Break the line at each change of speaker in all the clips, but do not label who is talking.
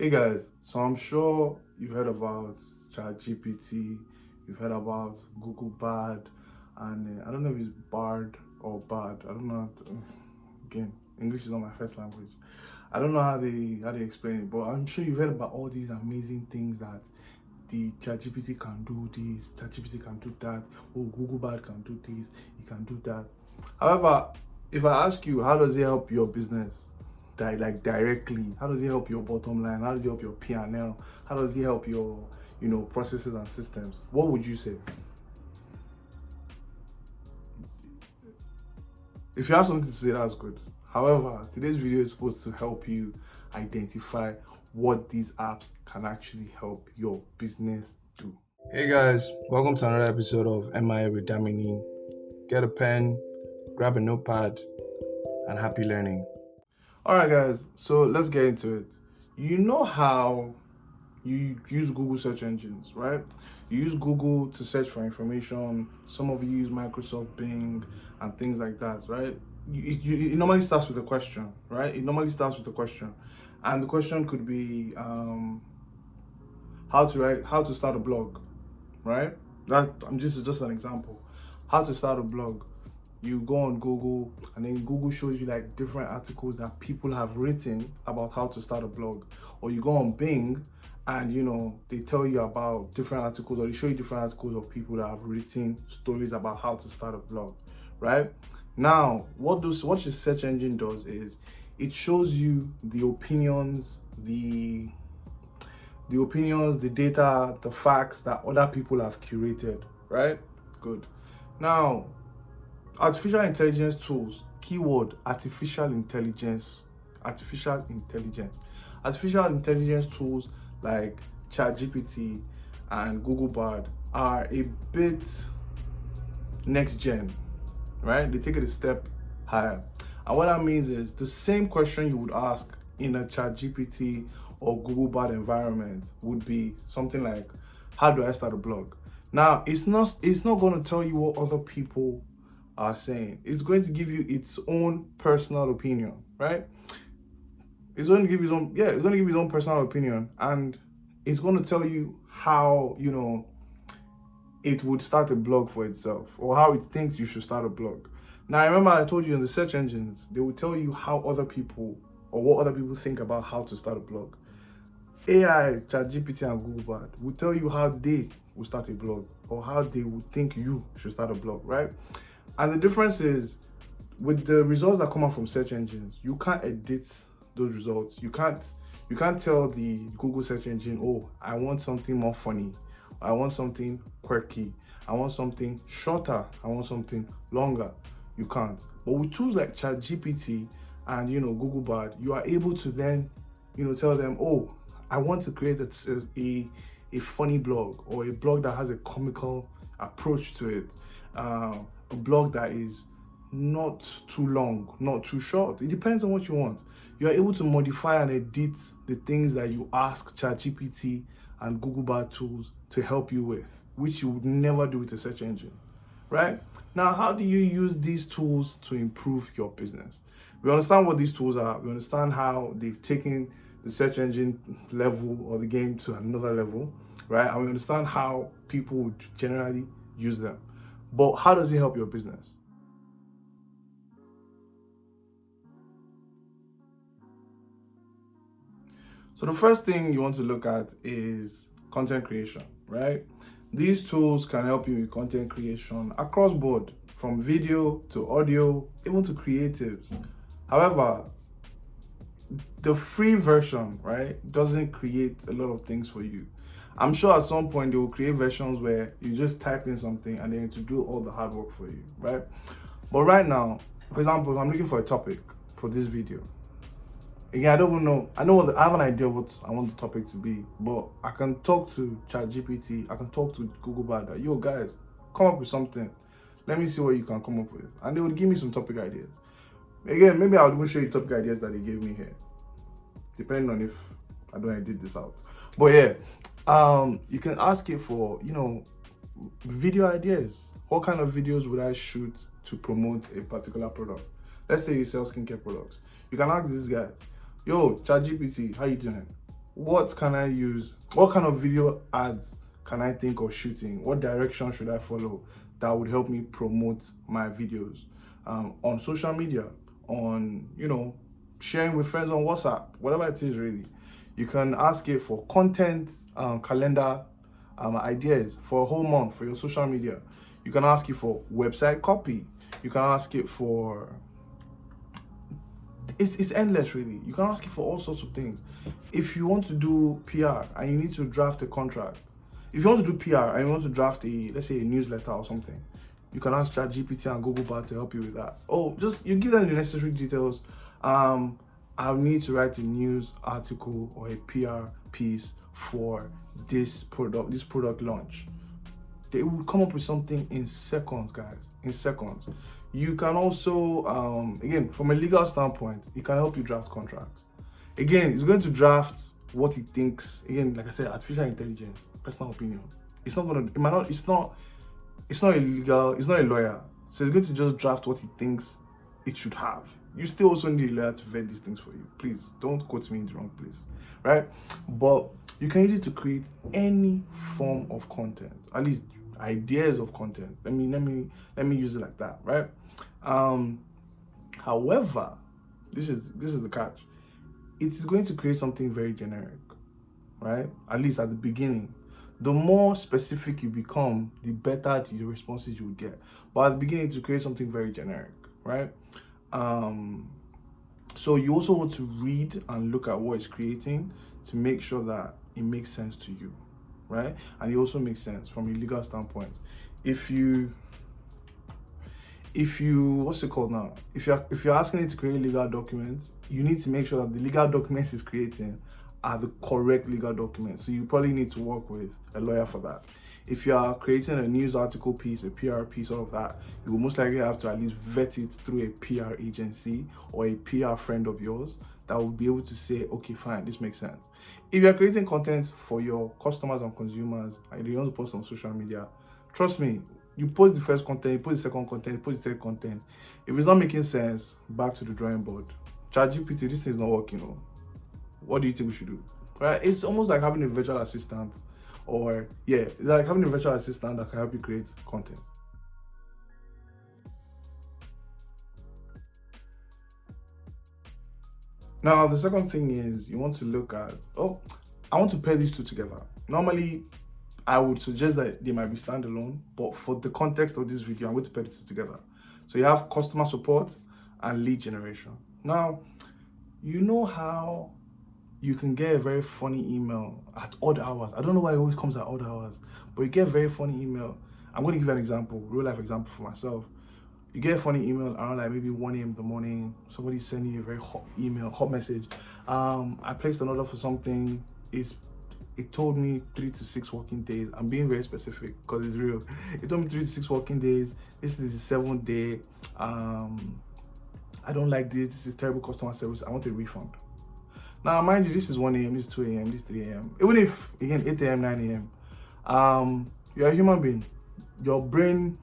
Hey guys, so I'm sure you've heard about ChatGPT, you've heard about Google Bard, and I don't know if it's Bard or Bard. I don't know. Again, English is not my first language. I don't know how they explain it, but I'm sure you've heard about all these amazing things that the ChatGPT can do this, ChatGPT can do that. Oh, Google Bard can do this, it can do that. However, if I ask you, how does it help your business? Like directly, how does it help your bottom line? How does it help your P&L? How does it help your processes and systems? What would you say? If you have something to say, that's good. However, today's video is supposed to help you identify what these apps can actually help your business do. Hey guys, welcome to another episode of MIA with Damini. Get a pen, grab a notepad, and happy learning. Alright guys, so let's get into it. You know how you use Google search engines, right? You use Google to search for information. Some of you use Microsoft Bing and things like that, right? It normally starts with a question, right? It normally starts with a question, and the question could be how to start a blog, right? That I'm just an example. How to start a blog. You go on Google, and then Google shows you like different articles that people have written about how to start a blog. Or you go on Bing, and they tell you about different articles, or they show you different articles of people that have written stories about how to start a blog, right? Now, what the search engine does is it shows you the opinions, the data, the facts that other people have curated, right? Good. Now, artificial intelligence tools, keyword artificial intelligence. Artificial intelligence tools like ChatGPT and Google Bard are a bit next gen, right? They take it a step higher. And what that means is the same question you would ask in a ChatGPT or Google Bard environment would be something like, how do I start a blog? Now, it's not going to tell you what other people are saying. It's going to give you its own personal opinion, right? It's going to give you its own personal opinion, and it's going to tell you how, it would start a blog for itself, or how it thinks you should start a blog. Now, remember I told you in the search engines, they will tell you how other people, or what other people think about how to start a blog. AI, ChatGPT, and Google Bard will tell you how they will start a blog, or how they would think you should start a blog, right? And the difference is, with the results that come out from search engines, you can't edit those results. You can't tell the Google search engine, oh, I want something more funny, I want something quirky, I want something shorter, I want something longer. You can't. But with tools like ChatGPT and Google Bard, you are able to then tell them, oh, I want to create a funny blog, or a blog that has a comical approach to it, a blog that is not too long, not too short. It depends on what you want. You're able to modify and edit the things that you ask ChatGPT and Google Bard tools to help you with, which you would never do with a search engine, right? Now, how do you use these tools to improve your business? We understand what these tools are. We understand how they've taken the search engine level or the game to another level, right? And we understand how people would generally use them. But how does it help your business? So the first thing you want to look at is content creation, right? These tools can help you with content creation across board, from video to audio, even to creatives. However, the free version, right, doesn't create a lot of things for you. I'm sure at some point they will create versions where you just type in something and then to do all the hard work for you, right? But right now, for example, if I'm looking for a topic for this video, again, I don't even know. I have an idea what I want the topic to be, but I can talk to ChatGPT, I can talk to Google Bard. Yo, guys, come up with something. Let me see what you can come up with, and they would give me some topic ideas. Again, maybe I would even show you topic ideas that they gave me here, depending on if I don't edit this out. But yeah, you can ask it for video ideas. What kind of videos would I shoot to promote a particular product? Let's say you sell skincare products. You can ask these guys, yo, ChatGPT, how you doing? what can I use? What kind of video ads can I think of shooting? What direction should I follow that would help me promote my videos on social media, on, sharing with friends on WhatsApp, whatever it is really. You can ask it for content, calendar ideas for a whole month for your social media. You can ask it for website copy. You can ask it for, it's endless really. You can ask it for all sorts of things. If you want to do PR and you need to draft a contract, if you want to do PR and you want to draft let's say a newsletter or something, you can ask ChatGPT and Google Bard to help you with that. Oh, just you give them the necessary details. I'll need to write a news article or a PR piece for this product launch. They will come up with something in seconds, guys. In seconds. You can also, again, from a legal standpoint, it can help you draft contracts. Again, it's going to draft what it thinks. Again, like I said, artificial intelligence, personal opinion. It's not gonna. It might not. It's not a legal. It's not a lawyer. So it's going to just draft what it thinks it should have. You still also need a lawyer to vet these things for you. Please don't quote me in the wrong place, right? But you can use it to create any form of content, at least ideas of content. Let me use it like that, right? However, this is the catch. It is going to create something very generic, right? At least at the beginning. The more specific you become, the better the responses you will get. But at the beginning, to create something very generic, right? So you also want to read and look at what it's creating to make sure that it makes sense to you, right? And it also makes sense from a legal standpoint. If you what's it called now? If you're asking it to create legal documents, you need to make sure that the legal documents it's creating are the correct legal documents. So you probably need to work with a lawyer for that. If you are creating a news article piece, a PR piece, all of that, you will most likely have to at least vet it through a PR agency or a PR friend of yours that will be able to say, okay, fine, this makes sense. If you're creating content for your customers and consumers and you want to post on social media, trust me, you post the first content, you post the second content, you post the third content. If it's not making sense, back to the drawing board. ChatGPT, this thing's not working. What do you think we should do? Right? It's almost like having a virtual assistant, it's like having a virtual assistant that can help you create content. Now, the second thing is you want to look at, I want to pair these two together. Normally, I would suggest that they might be standalone, but for the context of this video, I'm going to pair the two together. So you have customer support and lead generation. Now, you know how you can get a very funny email at odd hours. I don't know why it always comes at odd hours, but you get a very funny email. I'm going to give you an example, real life example for myself. You get a funny email around like maybe 1 a.m. in the morning. Somebody's sending you a very hot email, hot message. I placed an order for something. It told me 3 to 6 working days. I'm being very specific because it's real. It told me 3 to 6 working days. This is the 7th day. I don't like this. This is terrible customer service. I want a refund. Now, mind you, this is 1 a.m., this is 2 a.m., this is 3 a.m. Even if, again, 8 a.m., 9 a.m., you're a human being. Your brain,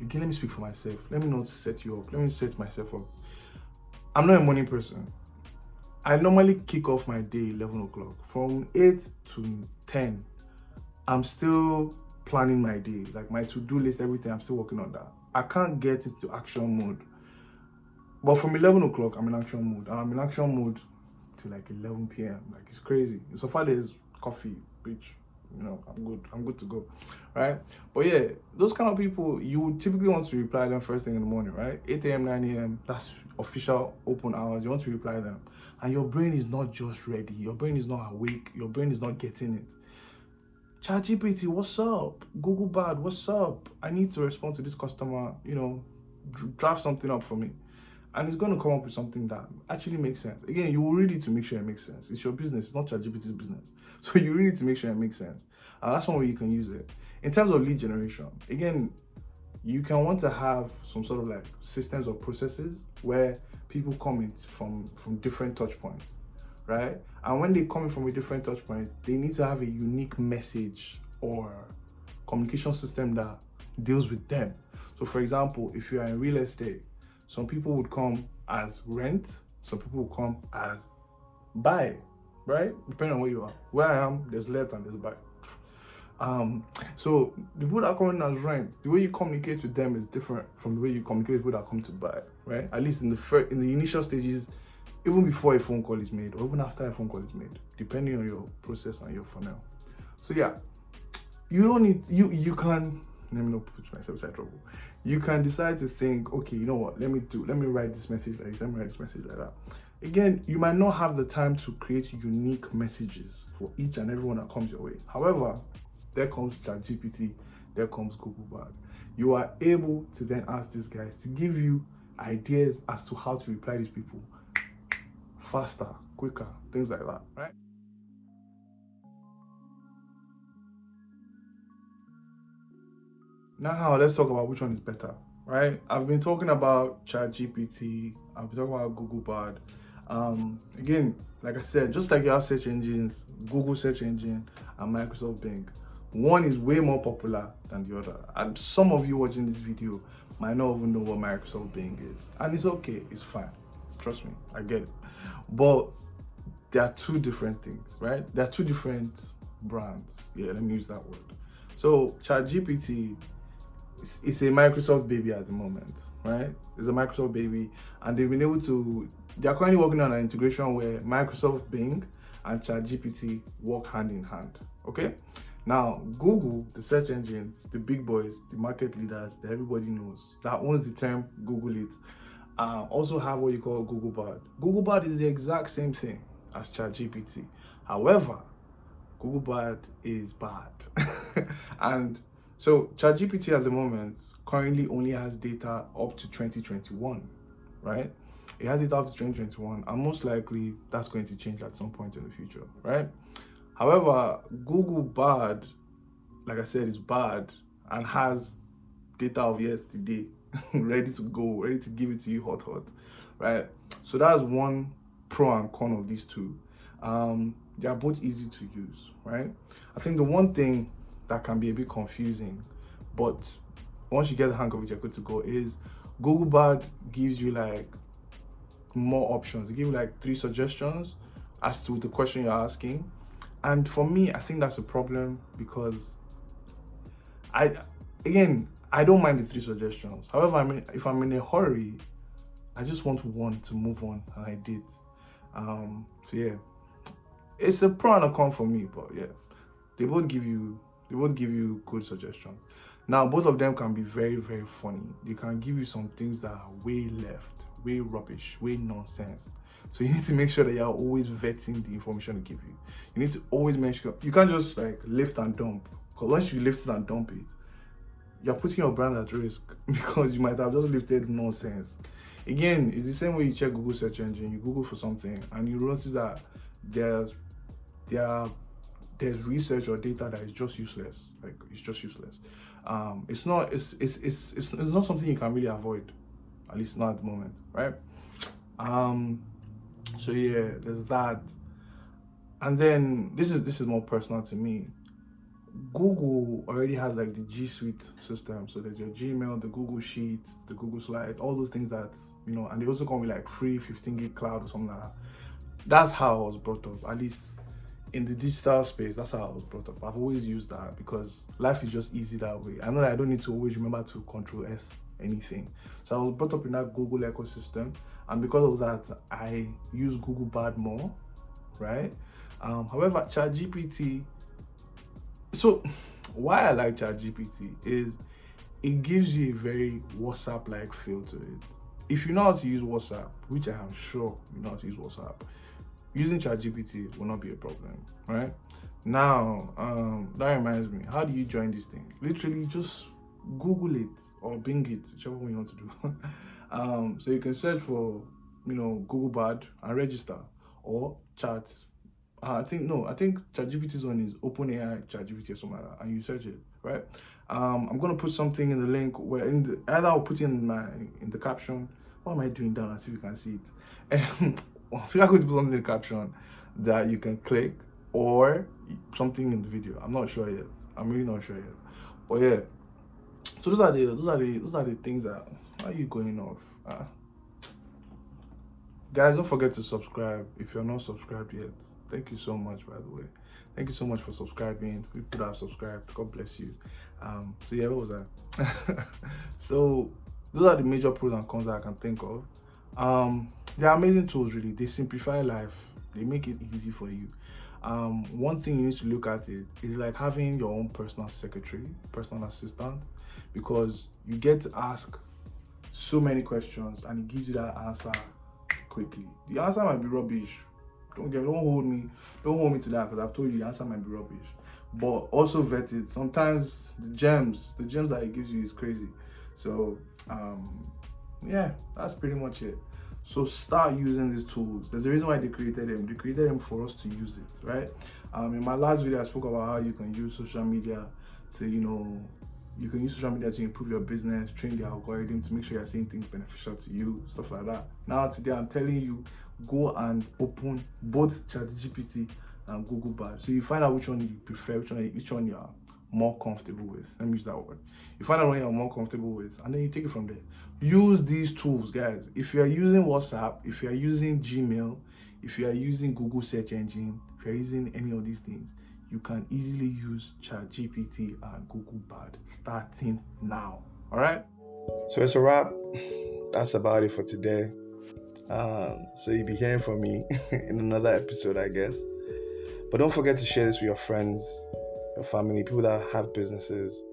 again, let me speak for myself. Let me not set you up. Let me set myself up. I'm not a morning person. I normally kick off my day 11 o'clock. From 8 to 10, I'm still planning my day. Like my to-do list, everything, I'm still working on that. I can't get into action mode. But from 11 o'clock, I'm in action mode. And I'm in action mode till like 11 p.m. Like it's crazy. So far there's coffee, bitch. I'm good to go, right? But yeah, those kind of people, you would typically want to reply them first thing in the morning, right? 8 a.m., 9 a.m., that's official open hours. You want to reply them. And your brain is not just ready. Your brain is not awake. Your brain is not getting it. ChatGPT, what's up? Google Bard, what's up? I need to respond to this customer, draft something up for me. And it's going to come up with something that actually makes sense. Again, you will read it to make sure it makes sense. It's your business, it's not ChatGPT's business. So you read it to make sure it makes sense. And that's one way you can use it. In terms of lead generation, again, you can want to have some sort of like systems or processes where people come in from different touch points, right? And when they come in from a different touch point, they need to have a unique message or communication system that deals with them. So for example, if you are in real estate, some people would come as rent, some people would come as buy, right? Depending on where you are. Where I am, there's let and there's buy. So the people that come in as rent, the way you communicate with them is different from the way you communicate with people that come to buy, right? At least in the initial stages, even before a phone call is made, or even after a phone call is made, depending on your process and your funnel. So yeah, you don't need you can, let me not put myself in trouble. You can decide to think, okay, you know what, let me write this message like this, let me write this message like that. Again, you might not have the time to create unique messages for each and everyone that comes your way. However, there comes ChatGPT, there comes Google Bard. You are able to then ask these guys to give you ideas as to how to reply these people faster, quicker, things like that, right? Now let's talk about which one is better, right? I've been talking about ChatGPT, I've been talking about Google Bard. Again, like I said, just like you have search engines, Google search engine and Microsoft Bing, one is way more popular than the other. And some of you watching this video might not even know what Microsoft Bing is. And it's okay, it's fine. Trust me, I get it. But there are two different things, right? There are two different brands. Yeah, let me use that word. So ChatGPT, it's a Microsoft baby at the moment, right? It's a Microsoft baby, and they are currently working on an integration where Microsoft Bing and ChatGPT work hand in hand, okay? Now, Google, the search engine, the big boys, the market leaders that everybody knows, that owns the term Google it, also have what you call Google Bard. Google Bard is the exact same thing as ChatGPT. However, Google Bard is bad. And so ChatGPT at the moment currently only has data up to 2021, right? It has data up to 2021, and most likely that's going to change at some point in the future, right? However, Google Bard, like I said, is bad and has data of yesterday ready to go, ready to give it to you hot, right? So that's one pro and con of these two. They are both easy to use, right? I think the one thing that can be a bit confusing, but once you get the hang of it, you're good to go, is Google Bard gives you like more options. They give you like 3 suggestions as to the question you're asking. And for me, I think that's a problem because I don't mind the 3 suggestions. However, if I'm in a hurry, I just want one to move on, and I did. So yeah, it's a pro and a con for me, but yeah, they both give you good suggestions. Now, both of them can be very, very funny. They can give you some things that are way left, way rubbish, way nonsense. So you need to make sure that you're always vetting the information they give you. You need to always make sure you can't just like lift and dump. Because once you lift it and dump it, you're putting your brand at risk because you might have just lifted nonsense. Again, it's the same way you check Google search engine. You Google for something and you notice that there's research or data that is just useless. Like it's just useless. It's not something you can really avoid, at least not at the moment, right? So yeah, there's that. And then this is more personal to me. Google already has like the G Suite system. So there's your Gmail, the Google Sheets, the Google Slides, all those things that, and they also come with like free 15 gig cloud or something like that. That's how I was brought up, at least in the digital space. That's how I was brought up. I've always used that because life is just easy that way. I know that I don't need to always remember to Control S anything. So I was brought up in that Google ecosystem, and because of that, I use Google Bard more, right? However, ChatGPT. So why I like ChatGPT is it gives you a very WhatsApp-like feel to it. If you know how to use WhatsApp, which I am sure you know how to use WhatsApp, using ChatGPT will not be a problem, right? Now, that reminds me, how do you join these things? Literally just Google it or Bing it, whichever one you want to do. So you can search for, Google Bard and register, or chat. I think ChatGPT's one is OpenAI ChatGPT or something like that, and you search it, right? I'm gonna put something in the link where either I'll put in the caption. What am I doing down and see if you can see it? I'm going to put something in the caption that you can click, or something in the video. I'm not sure yet. I'm really not sure yet. But yeah, so those are the things that. Why are you going off? Guys, don't forget to subscribe if you're not subscribed yet. Thank you so much, by the way. Thank you so much for subscribing. People that have subscribed, God bless you. So yeah, what was that? So those are the major pros and cons that I can think of. They're amazing tools, really. They simplify life. They make it easy for you. One thing you need to look at it is like having your own personal secretary, personal assistant, because you get to ask so many questions and it gives you that answer quickly. The answer might be rubbish. Don't hold me to that, because I've told you the answer might be rubbish. But also vet it. Sometimes the gems that it gives you is crazy. So yeah, that's pretty much it. So start using these tools. There's a reason why they created them. They created them for us to use it, right? In my last video, I spoke about how you can use social media to, you can use social media to improve your business, train the algorithm to make sure you're seeing things beneficial to you, stuff like that. Now today, I'm telling you, go and open both ChatGPT and Google Bard. So you find out which one you prefer, which one you are more comfortable with. Let me use that word. You find out what you're more comfortable with, and then you take it from there. Use these tools, guys. If you are using WhatsApp, if you are using Gmail, if you are using Google search engine, if you're using any of these things, you can easily use ChatGPT and Google Bard starting now. All right.
So it's a wrap. That's about it for today. So you'll be hearing from me in another episode, I guess. But don't forget to share this with your friends, your family, people that have businesses,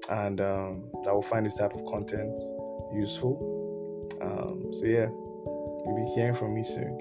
and that will find this type of content useful. So yeah, you'll be hearing from me soon.